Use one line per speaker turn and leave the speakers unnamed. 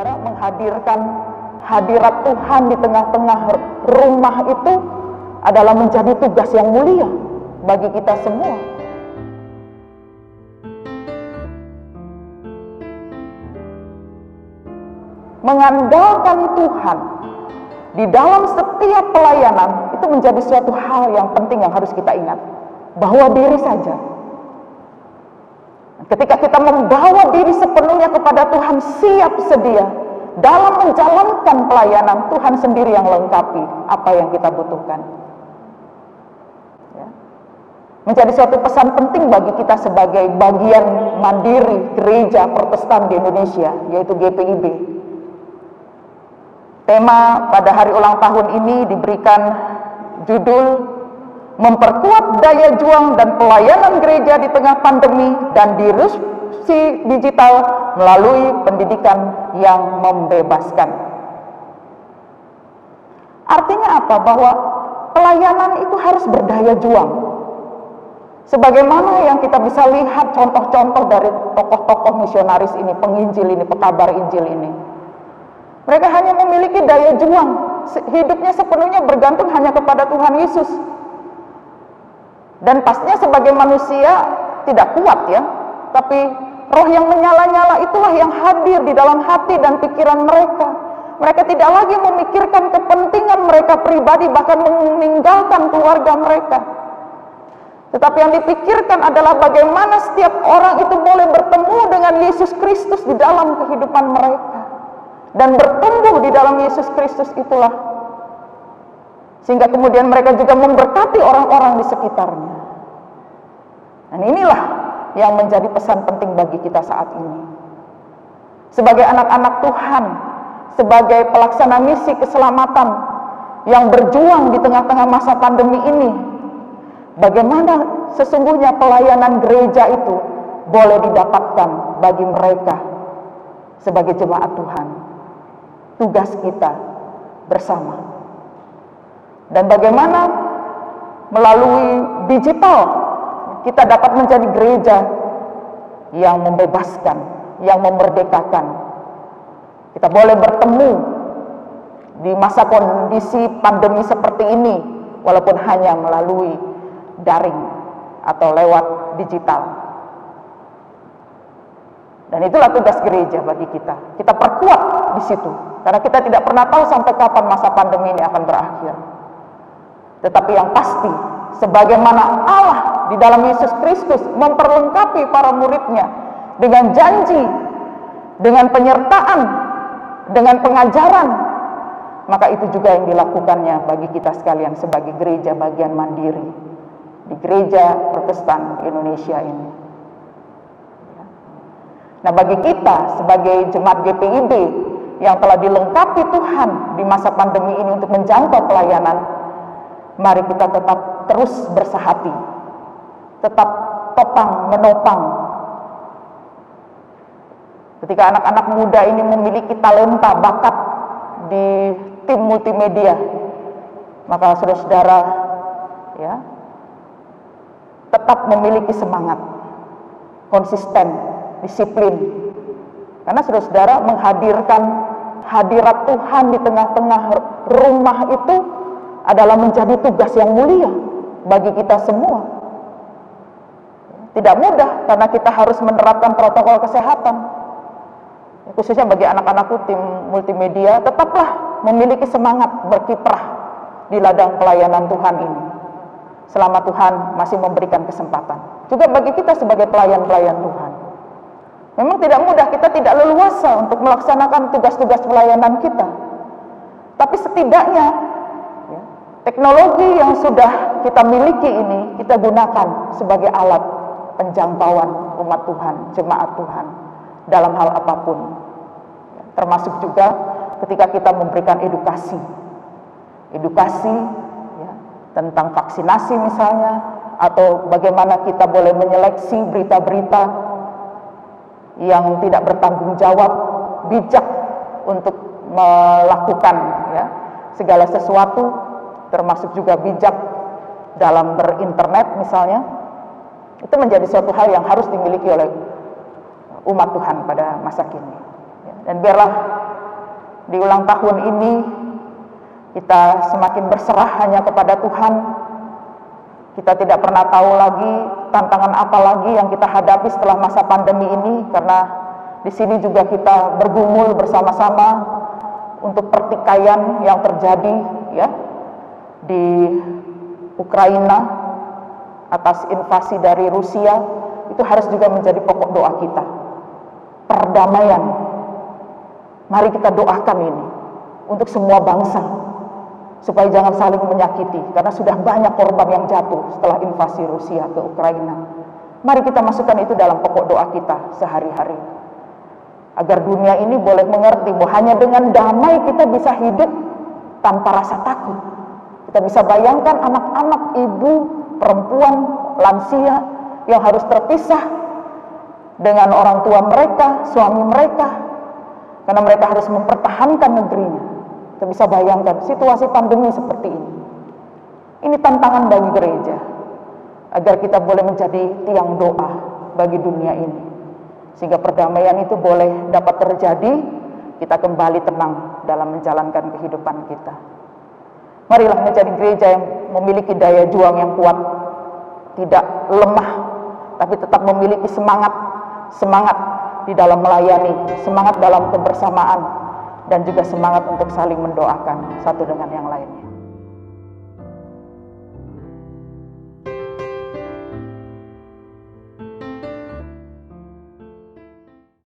saudara, menghadirkan hadirat Tuhan di tengah-tengah rumah itu adalah menjadi tugas yang mulia bagi kita semua. Mengandalkan Tuhan di dalam setiap pelayanan itu menjadi suatu hal yang penting yang harus kita ingat. Bawa diri saja. Ketika kita membawa diri sepenuhnya kepada Tuhan, siap sedia dalam menjalankan pelayanan, Tuhan sendiri yang lengkapi apa yang kita butuhkan. Ya. Menjadi suatu pesan penting bagi kita sebagai bagian mandiri gereja Protestan di Indonesia, yaitu GPIB. Tema pada hari ulang tahun ini diberikan judul Memperkuat Daya Juang dan Pelayanan Gereja di Tengah Pandemi dan Disrupsi Digital Melalui Pendidikan yang Membebaskan. Artinya apa? Bahwa pelayanan itu harus berdaya juang. Sebagaimana yang kita bisa lihat contoh-contoh dari tokoh-tokoh misionaris ini, penginjil ini, pekabar Injil ini. Mereka hanya memiliki daya juang, hidupnya sepenuhnya bergantung hanya kepada Tuhan Yesus. Dan pastinya sebagai manusia tidak kuat ya, tapi roh yang menyala-nyala itulah yang hadir di dalam hati dan pikiran mereka. Mereka tidak lagi memikirkan kepentingan mereka pribadi, bahkan meninggalkan keluarga mereka. Tetapi yang dipikirkan adalah bagaimana setiap orang itu boleh bertemu dengan Yesus Kristus di dalam kehidupan mereka. Dan bertumbuh di dalam Yesus Kristus itulah. Sehingga kemudian mereka juga memberkati orang-orang di sekitarnya. Dan inilah yang menjadi pesan penting bagi kita saat ini. Sebagai anak-anak Tuhan, sebagai pelaksana misi keselamatan yang berjuang di tengah-tengah masa pandemi ini, bagaimana sesungguhnya pelayanan gereja itu boleh didapatkan bagi mereka sebagai jemaat Tuhan. Tugas kita bersama. Dan bagaimana melalui digital kita dapat menjadi gereja yang membebaskan, yang memerdekakan. Kita boleh bertemu di masa kondisi pandemi seperti ini, walaupun hanya melalui daring atau lewat digital. Dan itulah tugas gereja bagi kita. Kita perkuat di situ, karena kita tidak pernah tahu sampai kapan masa pandemi ini akan berakhir. Tetapi yang pasti, sebagaimana Allah di dalam Yesus Kristus memperlengkapi para muridnya dengan janji, dengan penyertaan, dengan pengajaran, maka itu juga yang dilakukannya bagi kita sekalian sebagai gereja bagian mandiri di gereja Protestan Indonesia ini. Nah, bagi kita sebagai jemaat GPIB yang telah dilengkapi Tuhan di masa pandemi ini untuk menjangkau pelayanan, mari kita tetap terus bersahati, tetap topang menopang. Ketika anak-anak muda ini memiliki talenta, bakat di tim multimedia, maka saudara-saudara ya, tetap memiliki semangat, konsisten, disiplin. Karena saudara-saudara menghadirkan hadirat Tuhan di tengah-tengah rumah itu adalah menjadi tugas yang mulia bagi kita semua. Tidak mudah karena kita harus menerapkan protokol kesehatan. Khususnya bagi anak-anakku tim multimedia, tetaplah memiliki semangat berkiprah di ladang pelayanan Tuhan ini. Selama Tuhan masih memberikan kesempatan. Juga bagi kita sebagai pelayan-pelayan Tuhan. Memang tidak mudah, kita tidak leluasa untuk melaksanakan tugas-tugas pelayanan kita. Tapi setidaknya teknologi yang sudah kita miliki ini kita gunakan sebagai alat penjangkauan umat Tuhan, jemaat Tuhan dalam hal apapun. Termasuk juga ketika kita memberikan edukasi ya, tentang vaksinasi misalnya, atau bagaimana kita boleh menyeleksi berita-berita yang tidak bertanggung jawab, bijak untuk melakukan ya, segala sesuatu, termasuk juga bijak dalam berinternet misalnya. Itu menjadi suatu hal yang harus dimiliki oleh umat Tuhan pada masa kini. Dan biarlah di ulang tahun ini kita semakin berserah hanya kepada Tuhan. Kita tidak pernah tahu lagi tantangan apa lagi yang kita hadapi setelah masa pandemi ini, karena di sini juga kita bergumul bersama-sama untuk pertikaian yang terjadi ya di Ukraina atas invasi dari Rusia. Itu harus juga menjadi pokok doa kita. Perdamaian. Mari kita doakan ini untuk semua bangsa, supaya jangan saling menyakiti, karena sudah banyak korban yang jatuh setelah invasi Rusia ke Ukraina. Mari kita masukkan itu dalam pokok doa kita sehari-hari, agar dunia ini boleh mengerti bahwa hanya dengan damai kita bisa hidup tanpa rasa takut. Kita bisa bayangkan anak-anak, ibu, perempuan, lansia yang harus terpisah dengan orang tua mereka, suami mereka, karena mereka harus mempertahankan negerinya. Kita bisa bayangkan situasi pandemi seperti ini. Ini tantangan bagi gereja, agar kita boleh menjadi tiang doa bagi dunia ini, sehingga perdamaian itu boleh dapat terjadi, kita kembali tenang dalam menjalankan kehidupan kita. Marilah menjadi gereja yang memiliki daya juang yang kuat, tidak lemah, tapi tetap memiliki semangat di dalam melayani, semangat dalam kebersamaan, dan juga semangat untuk saling mendoakan satu dengan yang lainnya.